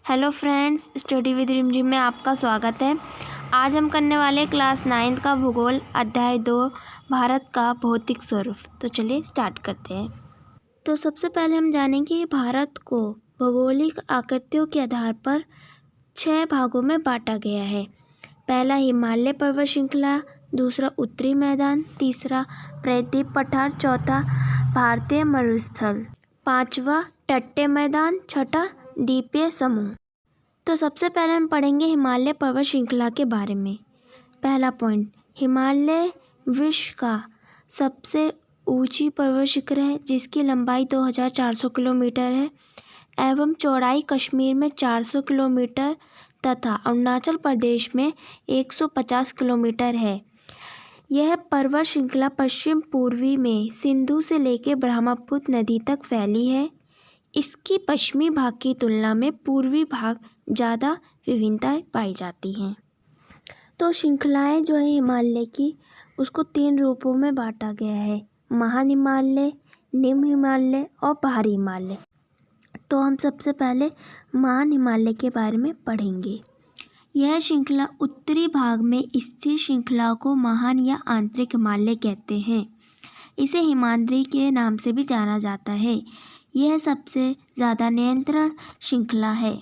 Hello friends, study with रिमझिम में आपका स्वागत है। आज हम करने वाले क्लास 9 का भूगोल अध्याय 2 भारत का भौतिक स्वरूप। तो चलिए स्टार्ट करते हैं। तो सबसे पहले हम जानेंगे भारत को भौगोलिक आकृतियों के आधार पर 6 भागों में बांटा गया है। पहला हिमालय पर्वत श्रृंखला, दूसरा उत्तरी मैदान, तीसरा प्रायद्वीप पठार, चौथा भारतीय मरुस्थल, पांचवा तटीय मैदान, छठा द्वीपीय समूह। तो सबसे पहले हम पढ़ेंगे हिमालय पर्वत श्रृंखला के बारे में। पहला पॉइंट, हिमालय विश्व का सबसे ऊंची पर्वत शिखर है जिसकी लंबाई 2400 किलोमीटर है एवं चौड़ाई कश्मीर में 400 किलोमीटर तथा अरुणाचल प्रदेश में 150 किलोमीटर है। यह पर्वत श्रृंखला पश्चिम पूर्वी में सिंधु से लेकर ब्रह्मपुत्र नदी तक फैली है। इसकी पश्चिमी भाग की तुलना में पूर्वी भाग ज़्यादा विभिन्नताएं पाई जाती हैं। तो श्रृंखलाएं जो है हिमालय की, उसको 3 रूपों में बांटा गया है: महान हिमालय, निम्न हिमालय और पहाड़ी हिमालय। तो हम सबसे पहले महान हिमालय के बारे में पढ़ेंगे। यह श्रृंखला उत्तरी भाग में स्थित श्रृंखला को महान या आंतरिक हिमालय कहते हैं। इसे हिमाद्री के नाम से भी जाना जाता है। यह सबसे ज़्यादा नियंत्रण श्रृंखला है।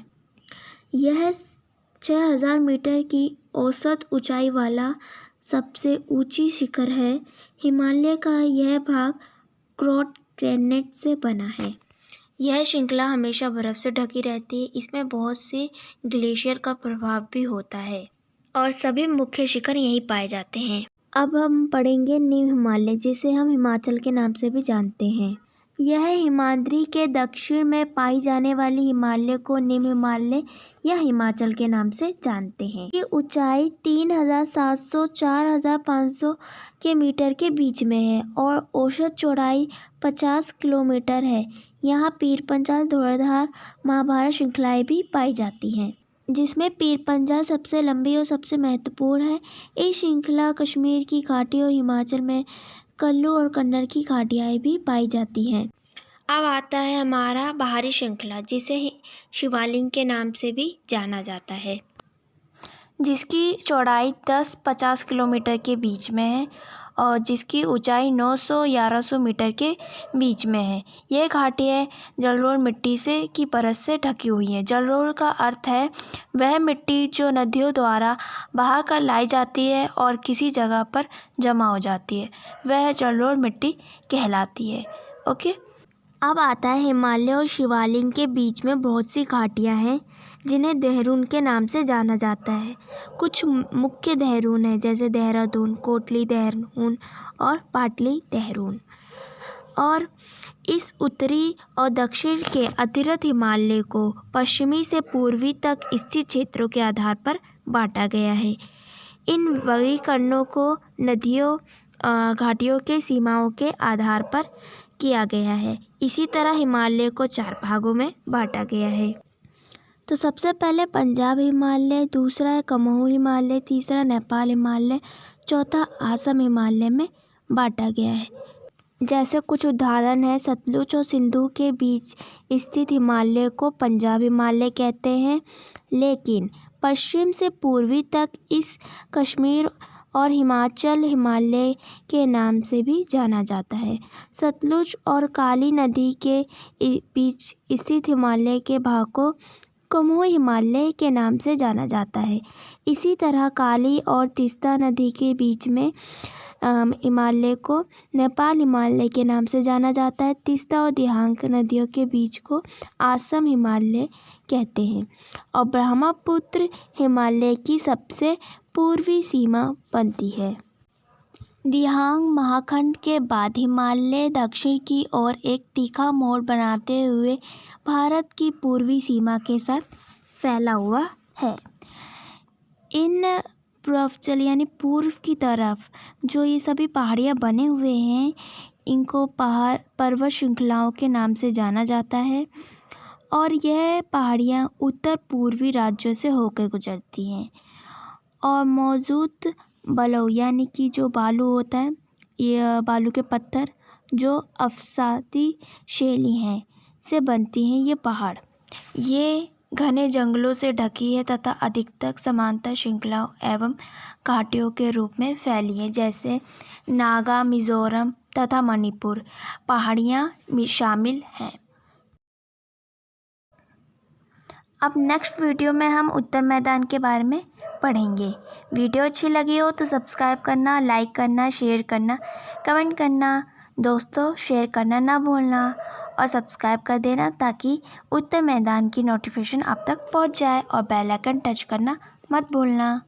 यह 6000 मीटर की औसत ऊंचाई वाला सबसे ऊंची शिखर है। हिमालय का यह भाग क्रोट ग्रेनाइट से बना है। यह श्रृंखला हमेशा बर्फ़ से ढकी रहती है। इसमें बहुत से ग्लेशियर का प्रभाव भी होता है और सभी मुख्य शिखर यहीं पाए जाते हैं। अब हम पढ़ेंगे निम्न हिमालय, जिसे हम हिमाचल के नाम से भी जानते हैं। यह हिमाद्री के दक्षिण में पाई जाने वाली हिमालय को निम्न हिमालय या हिमाचल के नाम से जानते हैं। ये ऊंचाई 3700 4500 के मीटर के बीच में है और औसत चौड़ाई 50 किलोमीटर है। यहाँ पीर पंजाल, धौलाधार, महाभारत श्रृंखलाएं भी पाई जाती हैं, जिसमें पीर पंजाल सबसे लंबी और सबसे महत्वपूर्ण है। इस श्रृंखला कश्मीर की घाटी और हिमाचल में कुल्लू और कन्नड़ की घाटियाँ भी पाई जाती हैं। अब आता है हमारा बाहरी श्रृंखला, जिसे शिवालिक के नाम से भी जाना जाता है, जिसकी चौड़ाई 10-50 किलोमीटर के बीच में है और जिसकी ऊंचाई 900-1100 मीटर के बीच में है। यह घाटियाँ जलोढ़ मिट्टी की परत से ढकी हुई हैं। जलोढ़ का अर्थ है वह मिट्टी जो नदियों द्वारा बहा कर लाई जाती है और किसी जगह पर जमा हो जाती है, वह जलोढ़ मिट्टी कहलाती है। ओके। अब आता है हिमालय और शिवालिक के बीच में बहुत सी घाटियाँ हैं जिन्हें देहरादून के नाम से जाना जाता है। कुछ मुख्य देहरादून हैं, जैसे देहरादून, कोटली देहरादून और पाटली देहरादून। और इस उत्तरी और दक्षिण के अतिरिक्त हिमालय को पश्चिमी से पूर्वी तक स्थित क्षेत्रों के आधार पर बांटा गया है। इन वर्गीकरणों को नदियों घाटियों के सीमाओं के आधार पर किया गया है। इसी तरह हिमालय को 4 भागों में बांटा गया है। तो सबसे पहले पंजाब हिमालय, दूसरा है कुमाऊं हिमालय, तीसरा नेपाल हिमालय, चौथा असम हिमालय में बांटा गया है। जैसे कुछ उदाहरण है, सतलुज और सिंधु के बीच स्थित हिमालय को पंजाब हिमालय कहते हैं, लेकिन पश्चिम से पूर्वी तक इस कश्मीर और हिमाचल हिमालय के नाम से भी जाना जाता है। सतलुज और काली नदी के बीच स्थित हिमालय के भाग को कुमाऊं हिमालय के नाम से जाना जाता है। इसी तरह काली और तीस्ता नदी के बीच में हिमालय को नेपाल हिमालय के नाम से जाना जाता है। तीस्ता और दिहांग नदियों के बीच को असम हिमालय कहते हैं और ब्रह्मपुत्र हिमालय की सबसे पूर्वी सीमा बनती है। दिहांग महाखंड के बाद हिमालय दक्षिण की ओर एक तीखा मोड़ बनाते हुए भारत की पूर्वी सीमा के साथ फैला हुआ है। इन पूर्वांचल यानी पूर्व की तरफ जो ये सभी पहाड़ियाँ बने हुए हैं, इनको पर्वत श्रृंखलाओं के नाम से जाना जाता है और यह पहाड़ियाँ उत्तर पूर्वी राज्यों से होकर गुजरती हैं और मौजूद बलुई यानी कि जो बालू होता है, ये बालू के पत्थर जो अफसाती शैली हैं से बनती हैं। ये पहाड़ ये घने जंगलों से ढकी है तथा अधिकतर समांतर श्रृंखलाओं एवं घाटियों के रूप में फैली है, जैसे नागा, मिजोरम तथा मणिपुर। पहाड़ियाँ शामिल हैं। अब नेक्स्ट वीडियो में हम उत्तर मैदान के बारे में पढ़ेंगे। वीडियो अच्छी लगी हो तो सब्सक्राइब करना, लाइक करना, शेयर करना, कमेंट करना, दोस्तों शेयर करना ना भूलना और सब्सक्राइब कर देना ताकि उत्तर मैदान की नोटिफिकेशन आप तक पहुंच जाए और बेल आइकन टच करना मत भूलना।